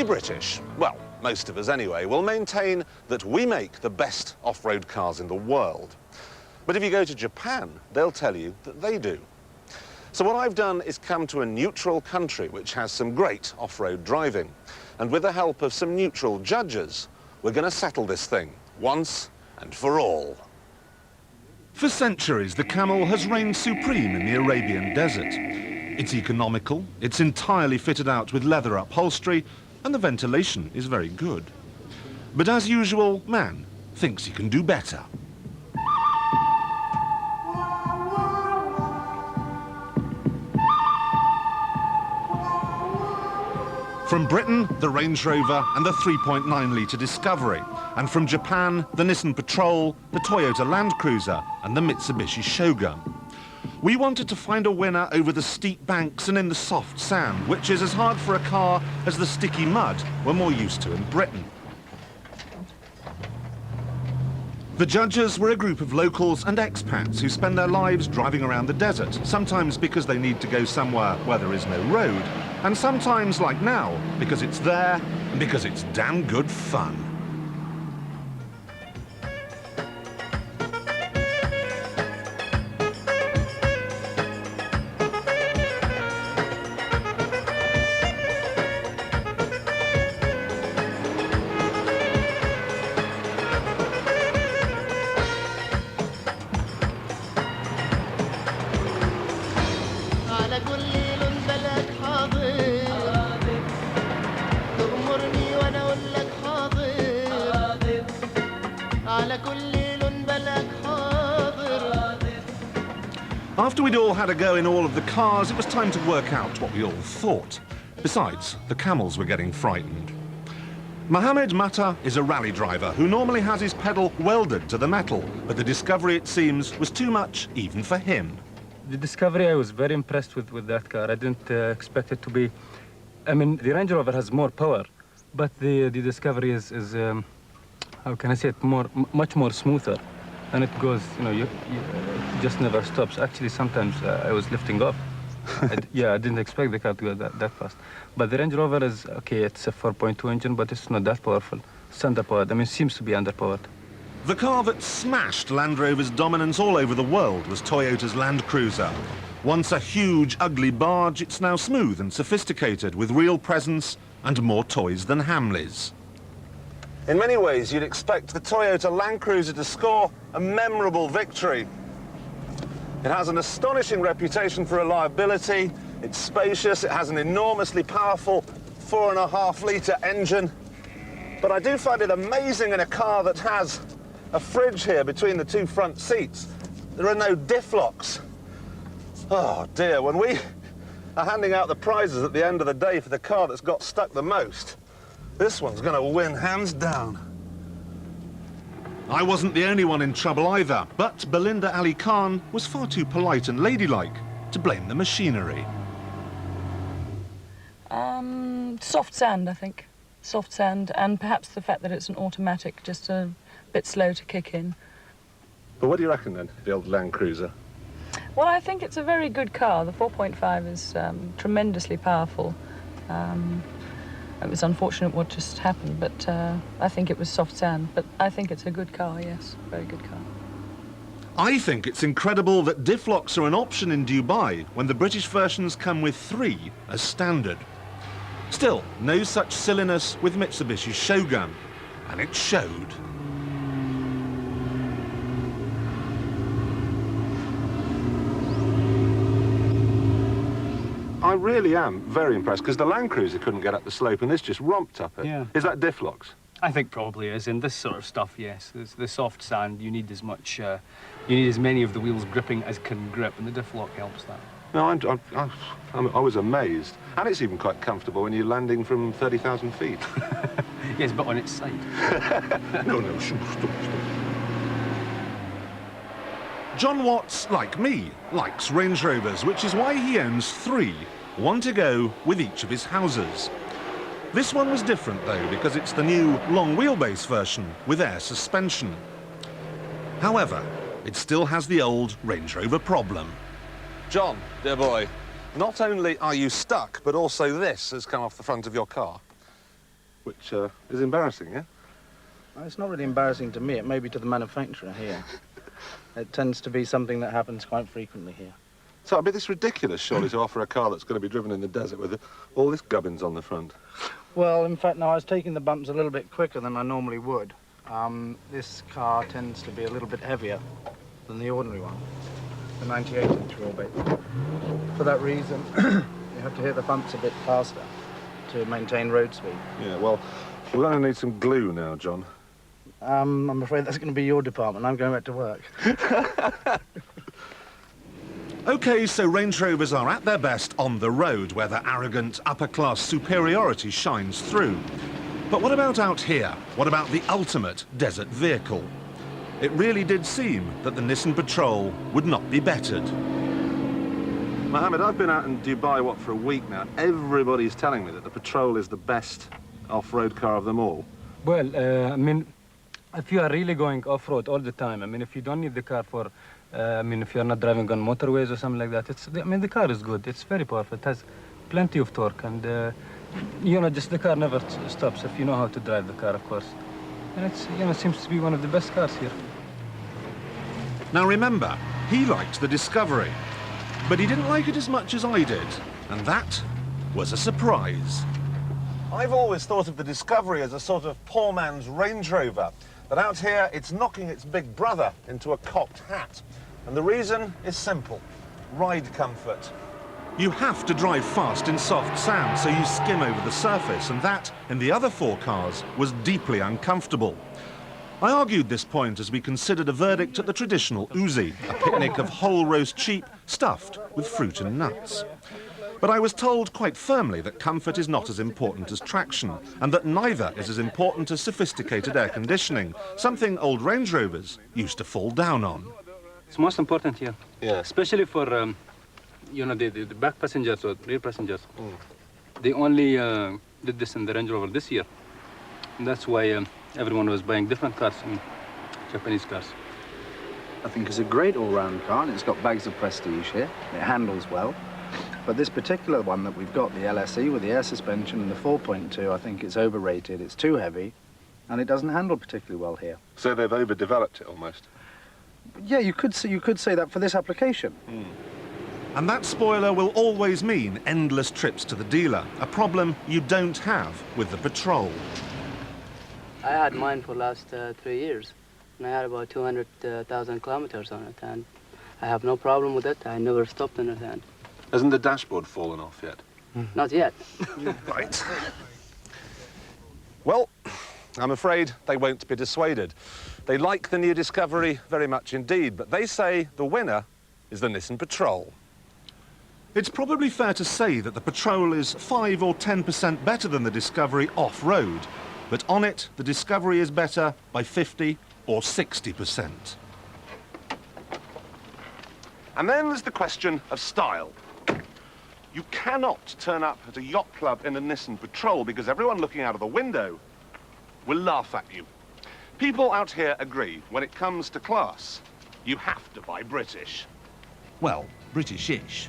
British, well, most of us anyway, will maintain that we make the best off-road cars in the world. But if you go to Japan, they'll tell you that they do. So what I've done is come to a neutral country which has some great off-road driving. And with the help of some neutral judges, we're going to settle this thing once and for all. For centuries, the camel has reigned supreme in the Arabian desert. It's economical, it's entirely fitted out with leather upholstery, and the ventilation is very good. But as usual, man thinks he can do better. From Britain, the Range Rover and the 3.9-litre Discovery. And from Japan, the Nissan Patrol, the Toyota Land Cruiser and the Mitsubishi Shogun. We wanted to find a winner over the steep banks and in the soft sand, which is as hard for a car as the sticky mud we're more used to in Britain. The judges were a group of locals and expats who spend their lives driving around the desert, sometimes because they need to go somewhere where there is no road, and sometimes, like now, because it's there and because it's damn good fun. After we'd all had a go in all of the cars, it was time to work out what we all thought. Besides, the camels were getting frightened. Mohammed Matta is a rally driver who normally has his pedal welded to the metal, but the Discovery, it seems, was too much even for him. The Discovery, I was very impressed with that car. I didn't expect it to be... I mean, the Range Rover has more power, but the Discovery is how can I say it, much more smoother. And it goes, you know, it just never stops. Actually, sometimes I was lifting off. I didn't expect the car to go that fast. But the Range Rover is, okay, it's a 4.2 engine, but it's not that powerful. It's underpowered. I mean, it seems to be underpowered. The car that smashed Land Rover's dominance all over the world was Toyota's Land Cruiser. Once a huge, ugly barge, it's now smooth and sophisticated, with real presence and more toys than Hamleys. In many ways, you'd expect the Toyota Land Cruiser to score a memorable victory. It has an astonishing reputation for reliability, it's spacious, it has an enormously powerful 4.5-litre engine. But I do find it amazing in a car that has a fridge here between the two front seats. There are no diff locks. Oh dear, when we are handing out the prizes at the end of the day for the car that's got stuck the most, this one's going to win hands down. I wasn't the only one in trouble either, but Belinda Ali Khan was far too polite and ladylike to blame the machinery. Soft sand, I think. Soft sand, and perhaps the fact that it's an automatic, just a bit slow to kick in. But what do you reckon then, the old Land Cruiser? Well, I think it's a very good car. The 4.5 is tremendously powerful. It was unfortunate what just happened, but I think it was soft sand. But I think it's a good car, yes, very good car. I think it's incredible that diff locks are an option in Dubai when the British versions come with 3 as standard. Still, no such silliness with Mitsubishi Shogun, and it showed. I really am very impressed, because the Land Cruiser couldn't get up the slope and this just romped up it. Yeah. Is that diff locks? I think probably is. In this sort of stuff, yes. The soft sand, you need as much, you need as many of the wheels gripping as can grip, and the diff lock helps that. No, I was amazed. And it's even quite comfortable when you're landing from 30,000 feet. Yes, but on its side. No, stop. John Watts, like me, likes Range Rovers, which is why he owns 3, one to go with each of his houses. This one was different, though, because it's the new long wheelbase version with air suspension. However, it still has the old Range Rover problem. John, dear boy, not only are you stuck, but also this has come off the front of your car. which is embarrassing, yeah? Well, it's not really embarrassing to me. It may be to the manufacturer here. It tends to be something that happens quite frequently here. So it'd be this ridiculous, surely, to offer a car that's going to be driven in the desert with all this gubbins on the front. Well, in fact, no, I was taking the bumps a little bit quicker than I normally would. This car tends to be a little bit heavier than the ordinary one, the 98-inch wheelbase. For that reason, you have to hit the bumps a bit faster to maintain road speed. Yeah, well, we're going to need some glue now, John. I'm afraid that's going to be your department. I'm going back to work. OK, so Range Rovers are at their best on the road, where their arrogant, upper-class superiority shines through. But what about out here? What about the ultimate desert vehicle? It really did seem that the Nissan Patrol would not be bettered. Mohammed, I've been out in Dubai, what, for a week now. Everybody's telling me that the Patrol is the best off-road car of them all. Well, I mean, if you are really going off-road all the time, I mean, if you don't need the car for, I mean, if you're not driving on motorways or something like that, I mean, the car is good. It's very powerful. It has plenty of torque, and, you know, just the car never stops if you know how to drive the car, of course. And it's, you know, seems to be one of the best cars here. Now remember, he liked the Discovery, but he didn't like it as much as I did, and that was a surprise. I've always thought of the Discovery as a sort of poor man's Range Rover, but out here it's knocking its big brother into a cocked hat. And the reason is simple: ride comfort. You have to drive fast in soft sand, so you skim over the surface, and that, in the other four cars, was deeply uncomfortable. I argued this point as we considered a verdict at the traditional Uzi, a picnic of whole roast sheep stuffed with fruit and nuts. But I was told quite firmly that comfort is not as important as traction, and that neither is as important as sophisticated air conditioning, something old Range Rovers used to fall down on. It's most important here. Yeah. Especially for, you know, the back passengers or rear passengers. They only did this in the Range Rover this year. And that's why everyone was buying different cars, I mean, Japanese cars. I think it's a great all-round car, and it's got bags of prestige here. It handles well. But this particular one that we've got, the LSE with the air suspension and the 4.2, I think it's overrated. It's too heavy, and it doesn't handle particularly well here. So they've overdeveloped it almost. Yeah, you could say that for this application. And that spoiler will always mean endless trips to the dealer, a problem you don't have with the Patrol. I had mine for last 3 years, and I had about 200,000 kilometers on it, and I have no problem with it. I never stopped in it, and Hasn't the dashboard fallen off yet? not yet. Right. Well, I'm afraid they won't be dissuaded. They like the new Discovery very much indeed, but they say the winner is the Nissan Patrol. It's probably fair to say that the Patrol is 5 or 10% better than the Discovery off-road, but on it, the Discovery is better by 50 or 60%. And then there's the question of style. You cannot turn up at a yacht club in a Nissan Patrol because everyone looking out of the window will laugh at you. People out here agree, when it comes to class, you have to buy British. Well, British-ish.